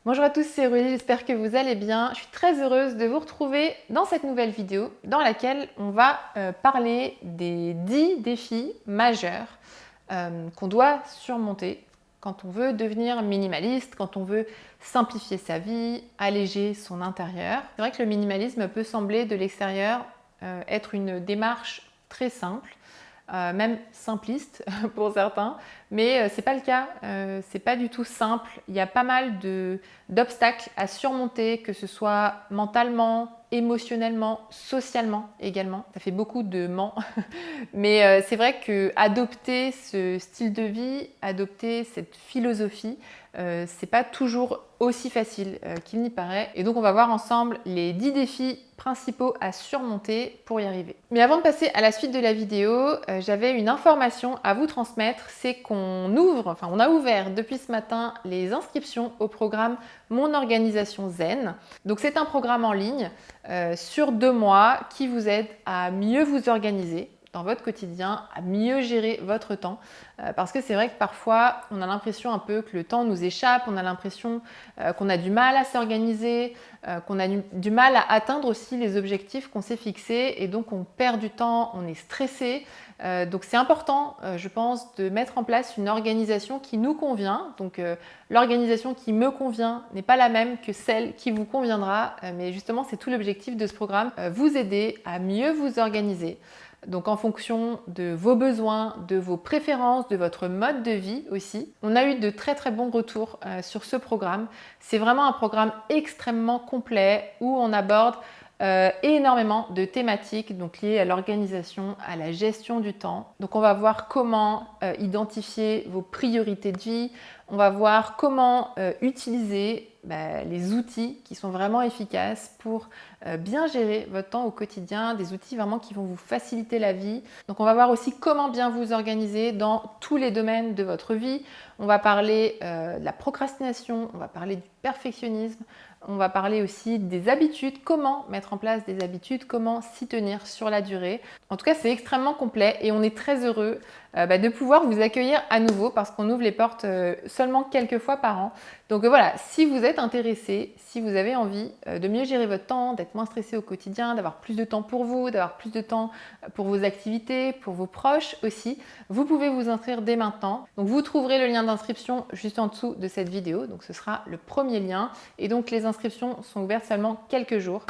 Bonjour à tous, c'est Aurélie, j'espère que vous allez bien. Je suis très heureuse de vous retrouver dans cette nouvelle vidéo dans laquelle on va parler des 10 défis majeurs qu'on doit surmonter quand on veut devenir minimaliste, quand on veut simplifier sa vie, alléger son intérieur. C'est vrai que le minimalisme peut sembler de l'extérieur être une démarche très simple. Même simpliste pour certains, mais c'est pas le cas, c'est pas du tout simple. Il y a pas mal d'obstacles à surmonter, que ce soit mentalement, émotionnellement, socialement également. Ça fait beaucoup de ment, mais c'est vrai que adopter ce style de vie, adopter cette philosophie, c'est pas toujours aussi facile qu'il n'y paraît. Et donc on va voir ensemble les 10 défis principaux à surmonter pour y arriver. Mais avant de passer à la suite de la vidéo, j'avais une information à vous transmettre, c'est qu'on on a ouvert depuis ce matin les inscriptions au programme Mon Organisation Zen. Donc c'est un programme en ligne sur 2 mois qui vous aide à mieux vous organiser dans votre quotidien, à mieux gérer votre temps. Parce que c'est vrai que parfois, on a l'impression un peu que le temps nous échappe, on a l'impression qu'on a du mal à s'organiser, qu'on a du mal à atteindre aussi les objectifs qu'on s'est fixés et donc on perd du temps, on est stressé. Donc c'est important, je pense, de mettre en place une organisation qui nous convient. Donc l'organisation qui me convient n'est pas la même que celle qui vous conviendra, mais justement c'est tout l'objectif de ce programme, vous aider à mieux vous organiser. Donc en fonction de vos besoins, de vos préférences, de votre mode de vie aussi. On a eu de très très bons retours sur ce programme. C'est vraiment un programme extrêmement complet où on aborde énormément de thématiques donc liées à l'organisation, à la gestion du temps. Donc on va voir comment identifier vos priorités de vie, on va voir comment utiliser les outils qui sont vraiment efficaces pour bien gérer votre temps au quotidien, des outils vraiment qui vont vous faciliter la vie. Donc on va voir aussi comment bien vous organiser dans tous les domaines de votre vie. On va parler de la procrastination, on va parler du perfectionnisme, on va parler aussi des habitudes, comment mettre en place des habitudes, comment s'y tenir sur la durée. En tout cas, c'est extrêmement complet et on est très heureux de pouvoir vous accueillir à nouveau parce qu'on ouvre les portes seulement quelques fois par an. Donc voilà, si vous êtes intéressé, si vous avez envie de mieux gérer votre temps, d'être moins stressé au quotidien, d'avoir plus de temps pour vous, d'avoir plus de temps pour vos activités, pour vos proches aussi, vous pouvez vous inscrire dès maintenant. Donc vous trouverez le lien d'inscription juste en dessous de cette vidéo. Donc ce sera le premier lien. Et donc les inscriptions sont ouvertes seulement quelques jours.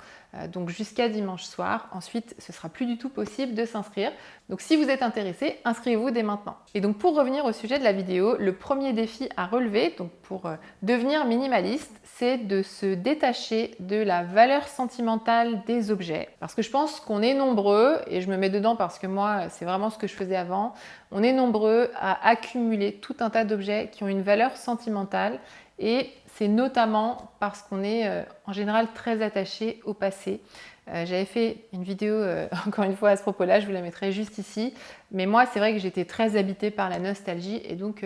Donc jusqu'à dimanche soir. Ensuite, ce sera plus du tout possible de s'inscrire. Donc si vous êtes intéressé, inscrivez-vous dès maintenant. Et donc pour revenir au sujet de la vidéo, le premier défi à relever, donc pour devenir minimaliste, c'est de se détacher de la valeur sentimentale des objets. Parce que je pense qu'on est nombreux, et je me mets dedans parce que moi, c'est vraiment ce que je faisais avant, on est nombreux à accumuler tout un tas d'objets qui ont une valeur sentimentale et c'est notamment parce qu'on est en général très attaché au passé. J'avais fait une vidéo, encore une fois à ce propos-là, je vous la mettrai juste ici. Mais moi, c'est vrai que j'étais très habitée par la nostalgie et donc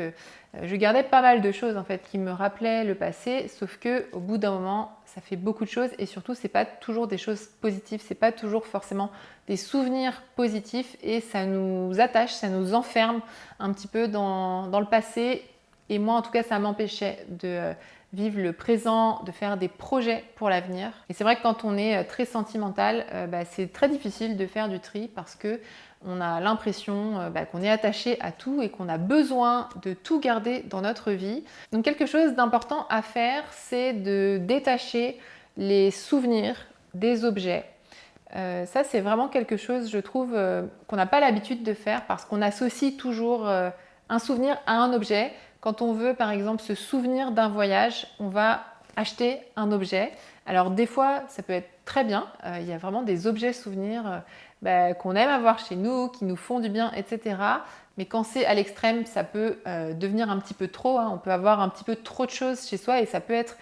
je gardais pas mal de choses en fait qui me rappelaient le passé, sauf que au bout d'un moment, ça fait beaucoup de choses et surtout, c'est pas toujours des choses positives, c'est pas toujours forcément des souvenirs positifs et ça nous attache, ça nous enferme un petit peu dans le passé. Et moi, en tout cas, ça m'empêchait de vivre le présent, de faire des projets pour l'avenir. Et c'est vrai que quand on est très sentimental, c'est très difficile de faire du tri parce que on a l'impression qu'on est attaché à tout et qu'on a besoin de tout garder dans notre vie. Donc quelque chose d'important à faire, c'est de détacher les souvenirs des objets. Ça, c'est vraiment quelque chose, je trouve, qu'on n'a pas l'habitude de faire parce qu'on associe toujours un souvenir à un objet. Quand on veut, par exemple, se souvenir d'un voyage, on va acheter un objet. Alors, des fois, ça peut être très bien. Il y a vraiment des objets souvenirs qu'on aime avoir chez nous, qui nous font du bien, etc. Mais quand c'est à l'extrême, ça peut devenir un petit peu trop. On peut avoir un petit peu trop de choses chez soi et ça peut être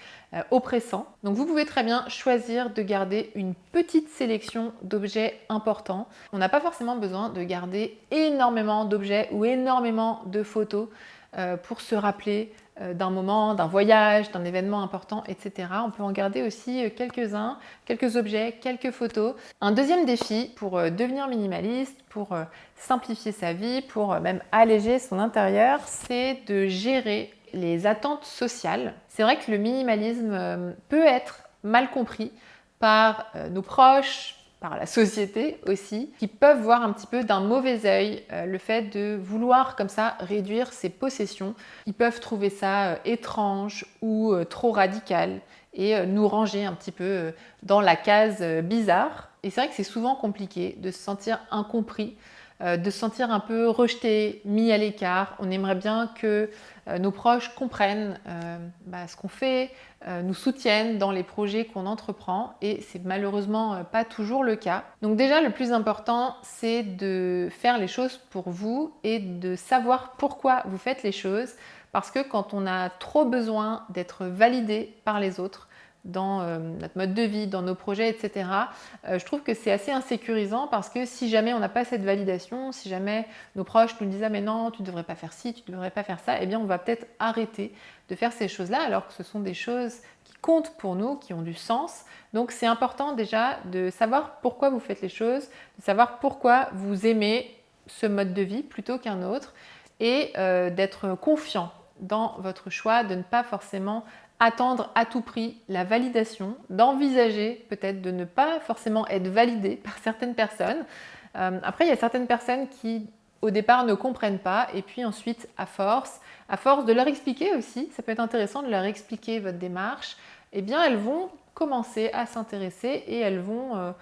oppressant. Donc, vous pouvez très bien choisir de garder une petite sélection d'objets importants. On n'a pas forcément besoin de garder énormément d'objets ou énormément de photos pour se rappeler d'un moment, d'un voyage, d'un événement important, etc. On peut en garder aussi quelques-uns, quelques objets, quelques photos. Un deuxième défi pour devenir minimaliste, pour simplifier sa vie, pour même alléger son intérieur, c'est de gérer les attentes sociales. C'est vrai que le minimalisme peut être mal compris par nos proches, par la société aussi, qui peuvent voir un petit peu d'un mauvais œil le fait de vouloir comme ça réduire ses possessions. Ils peuvent trouver ça étrange ou trop radical et nous ranger un petit peu dans la case bizarre. Et c'est vrai que c'est souvent compliqué de se sentir incompris, de se sentir un peu rejeté, mis à l'écart. On aimerait bien que nos proches comprennent ce qu'on fait, nous soutiennent dans les projets qu'on entreprend et c'est malheureusement pas toujours le cas. Donc déjà le plus important c'est de faire les choses pour vous et de savoir pourquoi vous faites les choses parce que quand on a trop besoin d'être validé par les autres, dans notre mode de vie, dans nos projets, etc. Je trouve que c'est assez insécurisant parce que si jamais on n'a pas cette validation, si jamais nos proches nous disent « Ah mais non, tu ne devrais pas faire ci, tu ne devrais pas faire ça », eh bien on va peut-être arrêter de faire ces choses-là alors que ce sont des choses qui comptent pour nous, qui ont du sens. Donc c'est important déjà de savoir pourquoi vous faites les choses, de savoir pourquoi vous aimez ce mode de vie plutôt qu'un autre et d'être confiant dans votre choix, de ne pas forcément attendre à tout prix la validation, d'envisager peut-être de ne pas forcément être validé par certaines personnes. Après, il y a certaines personnes qui, au départ, ne comprennent pas et puis ensuite, à force de leur expliquer aussi, ça peut être intéressant de leur expliquer votre démarche, eh bien, elles vont commencer à s'intéresser et elles vont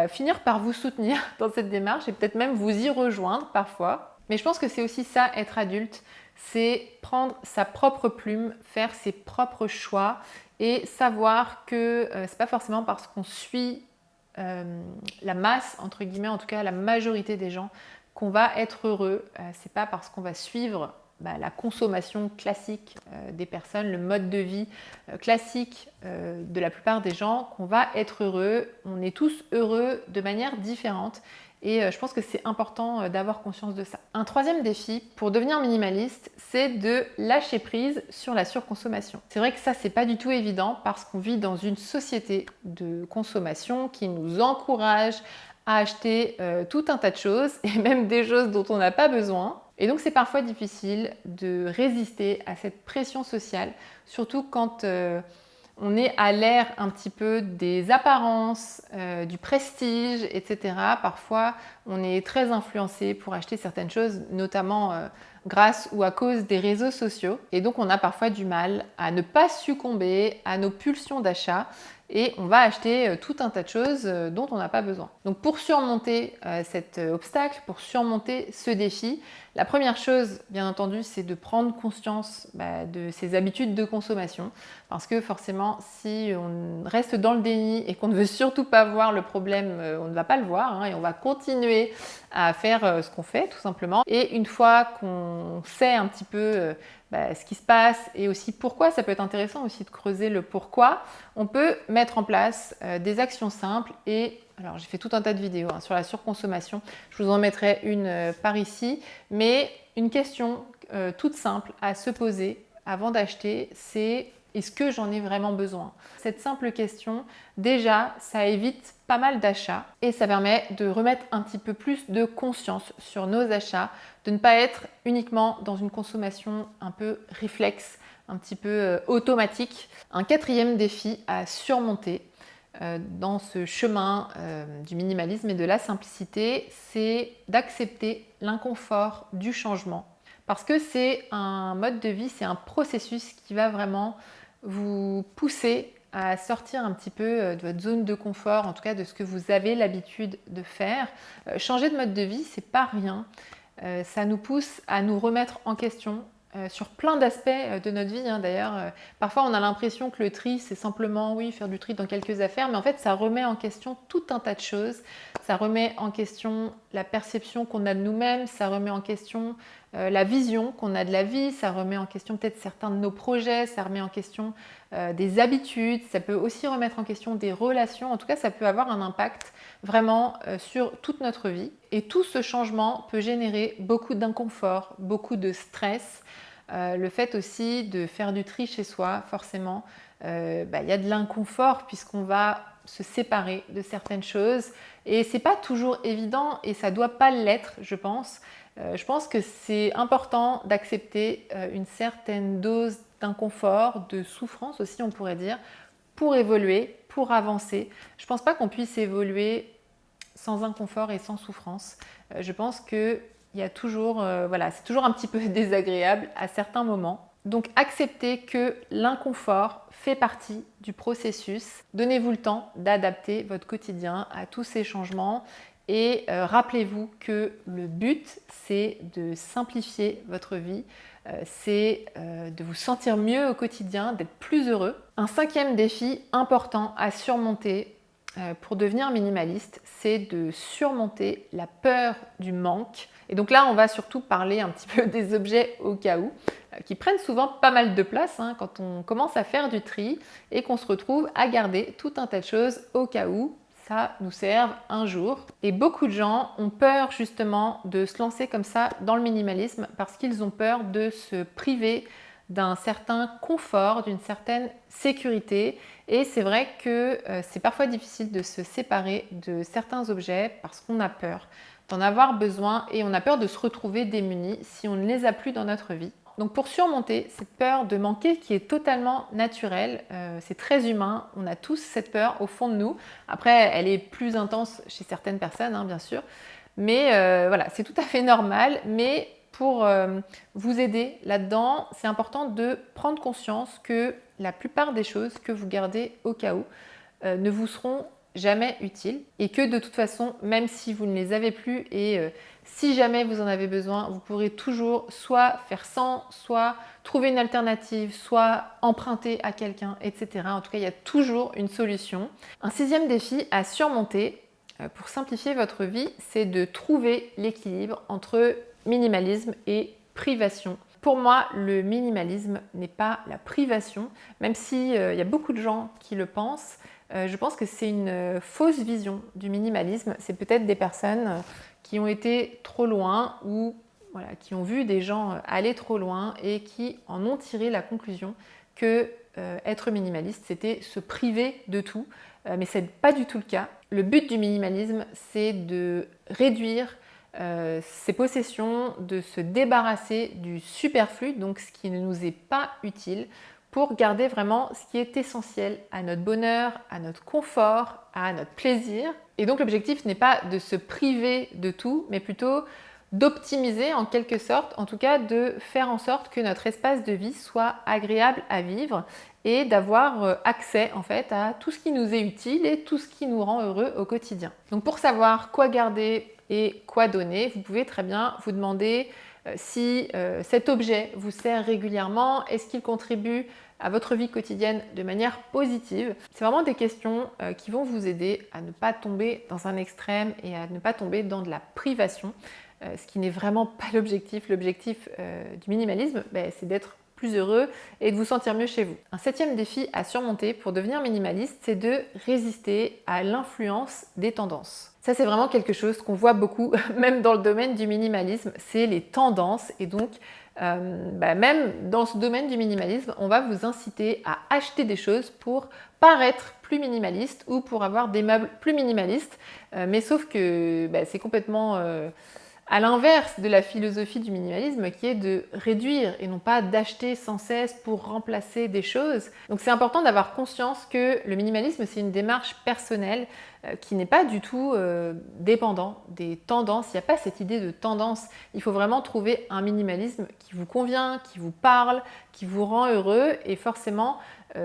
finir par vous soutenir dans cette démarche et peut-être même vous y rejoindre parfois. Mais je pense que c'est aussi ça, être adulte, c'est prendre sa propre plume, faire ses propres choix et savoir que c'est pas forcément parce qu'on suit la masse, entre guillemets, en tout cas la majorité des gens, qu'on va être heureux. C'est pas parce qu'on va suivre la consommation classique des personnes, le mode de vie classique de la plupart des gens qu'on va être heureux. On est tous heureux de manière différente. Et je pense que c'est important d'avoir conscience de ça. Un troisième défi pour devenir minimaliste, c'est de lâcher prise sur la surconsommation. C'est vrai que ça, c'est pas du tout évident parce qu'on vit dans une société de consommation qui nous encourage à acheter tout un tas de choses et même des choses dont on n'a pas besoin. Et donc c'est parfois difficile de résister à cette pression sociale, surtout quand on est à l'ère un petit peu des apparences, du prestige, etc. Parfois, on est très influencé pour acheter certaines choses, notamment grâce ou à cause des réseaux sociaux. Et donc, on a parfois du mal à ne pas succomber à nos pulsions d'achat et on va acheter tout un tas de choses dont on n'a pas besoin. Donc, pour surmonter cet obstacle, pour surmonter ce défi, la première chose, bien entendu, c'est de prendre conscience de ses habitudes de consommation. Parce que forcément, si on reste dans le déni et qu'on ne veut surtout pas voir le problème, on ne va pas le voir et on va continuer à faire ce qu'on fait, tout simplement. Et une fois qu'on sait un petit peu ce qui se passe et aussi pourquoi, ça peut être intéressant aussi de creuser le pourquoi, on peut mettre en place des actions simples et alors j'ai fait tout un tas de vidéos sur la surconsommation, je vous en mettrai une par ici, mais une question toute simple à se poser avant d'acheter, c'est est-ce que j'en ai vraiment besoin? Cette simple question, déjà, ça évite pas mal d'achats et ça permet de remettre un petit peu plus de conscience sur nos achats, de ne pas être uniquement dans une consommation un peu réflexe, un petit peu automatique. Un quatrième défi à surmonter dans ce chemin du minimalisme et de la simplicité, c'est d'accepter l'inconfort du changement. Parce que c'est un mode de vie, c'est un processus qui va vraiment vous pousser à sortir un petit peu de votre zone de confort, en tout cas de ce que vous avez l'habitude de faire. Changer de mode de vie, c'est pas rien. Ça nous pousse à nous remettre en question sur plein d'aspects de notre vie. D'ailleurs, parfois on a l'impression que le tri, c'est simplement, oui, faire du tri dans quelques affaires, mais en fait, ça remet en question tout un tas de choses. Ça remet en question la perception qu'on a de nous-mêmes, ça remet en question la vision qu'on a de la vie, ça remet en question peut-être certains de nos projets, ça remet en question des habitudes, ça peut aussi remettre en question des relations. En tout cas, ça peut avoir un impact vraiment sur toute notre vie. Et tout ce changement peut générer beaucoup d'inconfort, beaucoup de stress. Le fait aussi de faire du tri chez soi, forcément, y a de l'inconfort puisqu'on va se séparer de certaines choses. Et c'est pas toujours évident et ça doit pas l'être, je pense. Je pense que c'est important d'accepter une certaine dose d'inconfort, de souffrance aussi, on pourrait dire, pour évoluer, pour avancer. Je pense pas qu'on puisse évoluer sans inconfort et sans souffrance. Je pense qu'il y a toujours, voilà, c'est toujours un petit peu désagréable à certains moments. Donc acceptez que l'inconfort fait partie du processus. Donnez-vous le temps d'adapter votre quotidien à tous ces changements et rappelez-vous que le but, c'est de simplifier votre vie, c'est de vous sentir mieux au quotidien, d'être plus heureux. Un 5e défi important à surmonter pour devenir minimaliste, c'est de surmonter la peur du manque. Et donc là, on va surtout parler un petit peu des objets au cas où, qui prennent souvent pas mal de place quand on commence à faire du tri et qu'on se retrouve à garder tout un tas de choses au cas où ça nous serve un jour. Et beaucoup de gens ont peur justement de se lancer comme ça dans le minimalisme parce qu'ils ont peur de se priver d'un certain confort, d'une certaine sécurité. Et c'est vrai que c'est parfois difficile de se séparer de certains objets parce qu'on a peur d'en avoir besoin et on a peur de se retrouver démunis si on ne les a plus dans notre vie. Donc pour surmonter cette peur de manquer qui est totalement naturelle, c'est très humain, on a tous cette peur au fond de nous. Après, elle est plus intense chez certaines personnes, bien sûr, mais voilà, c'est tout à fait normal. Mais pour vous aider là-dedans, c'est important de prendre conscience que la plupart des choses que vous gardez au cas où ne vous seront jamais utiles et que de toute façon, même si vous ne les avez plus et si jamais vous en avez besoin, vous pourrez toujours soit faire sans, soit trouver une alternative, soit emprunter à quelqu'un, etc. En tout cas, il y a toujours une solution. Un 6e défi à surmonter pour simplifier votre vie, c'est de trouver l'équilibre entre minimalisme et privation. Pour moi, le minimalisme n'est pas la privation, même s'il y a beaucoup de gens qui le pensent. Je pense que c'est une fausse vision du minimalisme. C'est peut-être des personnes qui ont été trop loin ou voilà, qui ont vu des gens aller trop loin et qui en ont tiré la conclusion que être minimaliste, c'était se priver de tout. Mais ce n'est pas du tout le cas. Le but du minimalisme, c'est de réduire ses possessions, de se débarrasser du superflu, donc ce qui ne nous est pas utile, pour garder vraiment ce qui est essentiel à notre bonheur, à notre confort, à notre plaisir. Et donc l'objectif n'est pas de se priver de tout, mais plutôt d'optimiser en quelque sorte, en tout cas de faire en sorte que notre espace de vie soit agréable à vivre et d'avoir accès en fait à tout ce qui nous est utile et tout ce qui nous rend heureux au quotidien. Donc pour savoir quoi garder et quoi donner, vous pouvez très bien vous demander si cet objet vous sert régulièrement, est-ce qu'il contribue à votre vie quotidienne de manière positive. C'est vraiment des questions qui vont vous aider à ne pas tomber dans un extrême et à ne pas tomber dans de la privation, ce qui n'est vraiment pas l'objectif. L'objectif du minimalisme, c'est d'être plus heureux et de vous sentir mieux chez vous. Un 7e défi à surmonter pour devenir minimaliste, c'est de résister à l'influence des tendances. Ça, c'est vraiment quelque chose qu'on voit beaucoup, même dans le domaine du minimalisme, c'est les tendances. Et donc, même dans ce domaine du minimalisme, on va vous inciter à acheter des choses pour paraître plus minimaliste ou pour avoir des meubles plus minimalistes. Mais sauf que c'est complètement à l'inverse de la philosophie du minimalisme qui est de réduire et non pas d'acheter sans cesse pour remplacer des choses. Donc c'est important d'avoir conscience que le minimalisme, c'est une démarche personnelle qui n'est pas du tout dépendant des tendances. Il n'y a pas cette idée de tendance. Il faut vraiment trouver un minimalisme qui vous convient, qui vous parle, qui vous rend heureux et forcément,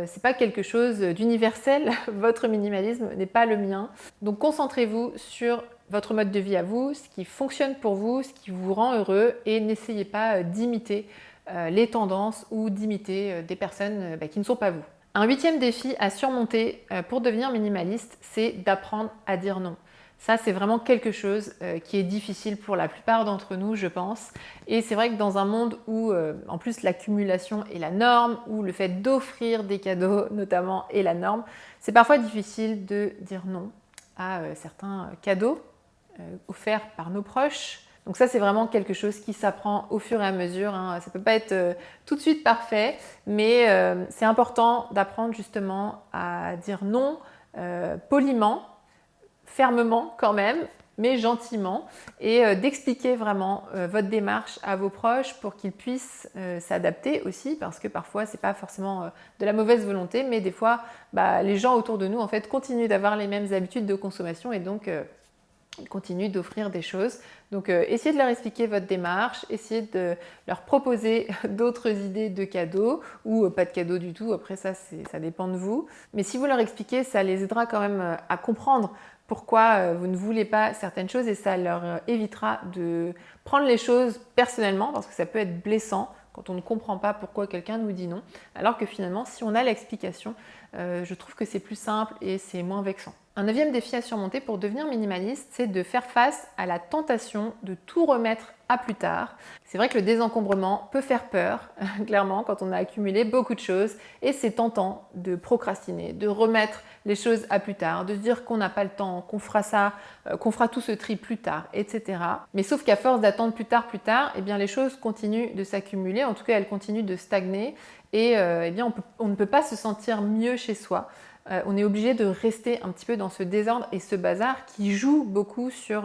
c'est pas quelque chose d'universel. Votre minimalisme n'est pas le mien. Donc concentrez-vous sur votre mode de vie à vous, ce qui fonctionne pour vous, ce qui vous rend heureux et n'essayez pas d'imiter les tendances ou d'imiter des personnes qui ne sont pas vous. Un 8e défi à surmonter pour devenir minimaliste, c'est d'apprendre à dire non. Ça, c'est vraiment quelque chose qui est difficile pour la plupart d'entre nous, je pense. Et c'est vrai que dans un monde où, en plus, l'accumulation est la norme, où le fait d'offrir des cadeaux, notamment, est la norme, c'est parfois difficile de dire non à certains cadeaux offerts par nos proches. Donc ça, c'est vraiment quelque chose qui s'apprend au fur et à mesure. Ça ne peut pas être tout de suite parfait, mais c'est important d'apprendre justement à dire non poliment, fermement quand même, mais gentiment, et d'expliquer vraiment votre démarche à vos proches pour qu'ils puissent s'adapter aussi, parce que parfois c'est pas forcément de la mauvaise volonté, mais des fois les gens autour de nous en fait continuent d'avoir les mêmes habitudes de consommation et donc continuent d'offrir des choses. Donc essayez de leur expliquer votre démarche, essayez de leur proposer d'autres idées de cadeaux ou pas de cadeaux du tout, après ça dépend de vous. Mais si vous leur expliquez, ça les aidera quand même à comprendre pourquoi vous ne voulez pas certaines choses et ça leur évitera de prendre les choses personnellement parce que ça peut être blessant quand on ne comprend pas pourquoi quelqu'un nous dit non. Alors que finalement, si on a l'explication, je trouve que c'est plus simple et c'est moins vexant. Un 9e défi à surmonter pour devenir minimaliste, c'est de faire face à la tentation de tout remettre à plus tard. C'est vrai que le désencombrement peut faire peur, clairement, quand on a accumulé beaucoup de choses et c'est tentant de procrastiner, de remettre les choses à plus tard, de se dire qu'on n'a pas le temps, qu'on fera ça, qu'on fera tout ce tri plus tard, etc. Mais sauf qu'à force d'attendre plus tard, eh bien les choses continuent de s'accumuler, en tout cas elles continuent de stagner et eh bien on ne peut pas se sentir mieux chez soi. On est obligé de rester un petit peu dans ce désordre et ce bazar qui joue beaucoup sur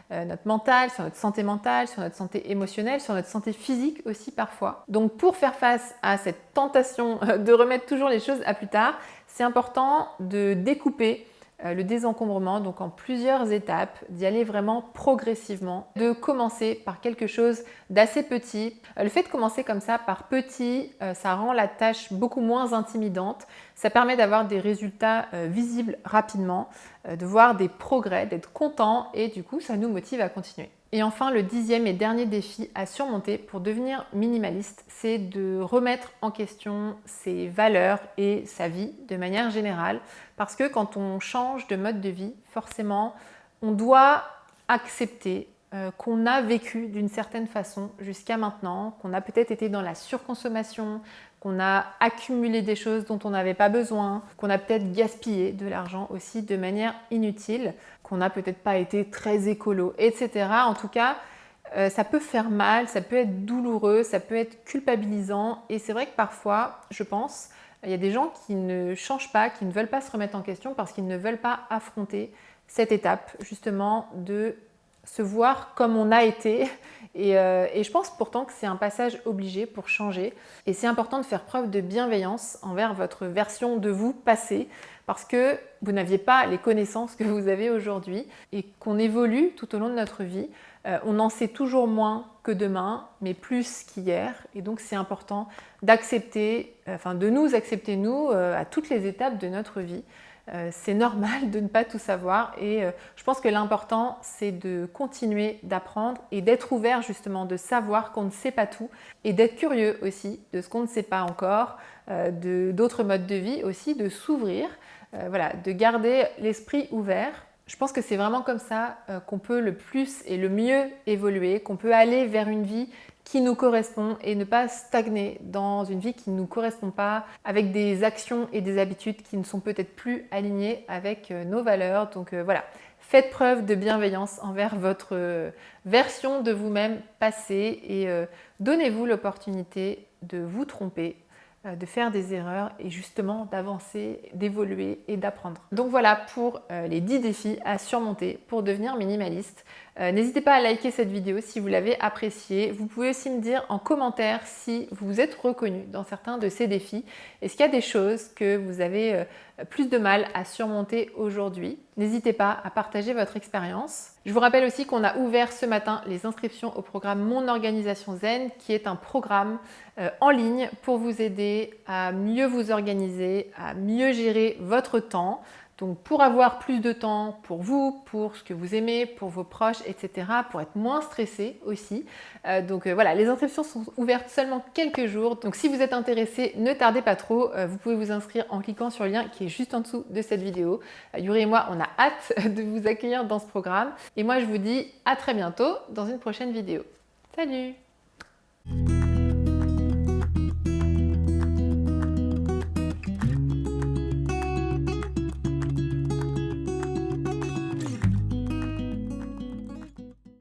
notre mental, sur notre santé mentale, sur notre santé émotionnelle, sur notre santé physique aussi parfois. Donc pour faire face à cette tentation de remettre toujours les choses à plus tard, c'est important de découper le désencombrement donc en plusieurs étapes, d'y aller vraiment progressivement, de commencer par quelque chose d'assez petit. Le fait de commencer comme ça par petit, ça rend la tâche beaucoup moins intimidante, ça permet d'avoir des résultats visibles rapidement, de voir des progrès, d'être content et du coup ça nous motive à continuer. Et enfin, le 10e et dernier défi à surmonter pour devenir minimaliste, c'est de remettre en question ses valeurs et sa vie de manière générale. Parce que quand on change de mode de vie, forcément, on doit accepter qu'on a vécu d'une certaine façon jusqu'à maintenant, qu'on a peut-être été dans la surconsommation, qu'on a accumulé des choses dont on n'avait pas besoin, qu'on a peut-être gaspillé de l'argent aussi de manière inutile, qu'on n'a peut-être pas été très écolo, etc. En tout cas, ça peut faire mal, ça peut être douloureux, ça peut être culpabilisant et c'est vrai que parfois, je pense, il y a des gens qui ne changent pas, qui ne veulent pas se remettre en question parce qu'ils ne veulent pas affronter cette étape justement de se voir comme on a été et je pense pourtant que c'est un passage obligé pour changer et c'est important de faire preuve de bienveillance envers votre version de vous passée parce que vous n'aviez pas les connaissances que vous avez aujourd'hui et qu'on évolue tout au long de notre vie. On en sait toujours moins que demain, mais plus qu'hier et donc c'est important d'accepter, de nous accepter nous à toutes les étapes de notre vie. C'est normal de ne pas tout savoir et je pense que l'important c'est de continuer d'apprendre et d'être ouvert justement, de savoir qu'on ne sait pas tout et d'être curieux aussi de ce qu'on ne sait pas encore, d'autres modes de vie aussi, de s'ouvrir, de garder l'esprit ouvert. Je pense que c'est vraiment comme ça qu'on peut le plus et le mieux évoluer, qu'on peut aller vers une vie qui nous correspond et ne pas stagner dans une vie qui ne nous correspond pas, avec des actions et des habitudes qui ne sont peut-être plus alignées avec nos valeurs. Donc faites preuve de bienveillance envers votre version de vous-même passée et donnez-vous l'opportunité de vous tromper, de faire des erreurs et justement d'avancer, d'évoluer et d'apprendre. Donc voilà pour les 10 défis à surmonter pour devenir minimaliste. N'hésitez pas à liker cette vidéo si vous l'avez appréciée. Vous pouvez aussi me dire en commentaire si vous vous êtes reconnu dans certains de ces défis. Est-ce qu'il y a des choses que vous avez plus de mal à surmonter aujourd'hui? N'hésitez pas à partager votre expérience. Je vous rappelle aussi qu'on a ouvert ce matin les inscriptions au programme Mon Organisation Zen, qui est un programme en ligne pour vous aider à mieux vous organiser, à mieux gérer votre temps. Donc pour avoir plus de temps pour vous, pour ce que vous aimez, pour vos proches, etc., pour être moins stressé aussi. Les inscriptions sont ouvertes seulement quelques jours. Donc si vous êtes intéressé, ne tardez pas trop. Vous pouvez vous inscrire en cliquant sur le lien qui est juste en dessous de cette vidéo. Yuri et moi, on a hâte de vous accueillir dans ce programme. Et moi, je vous dis à très bientôt dans une prochaine vidéo. Salut!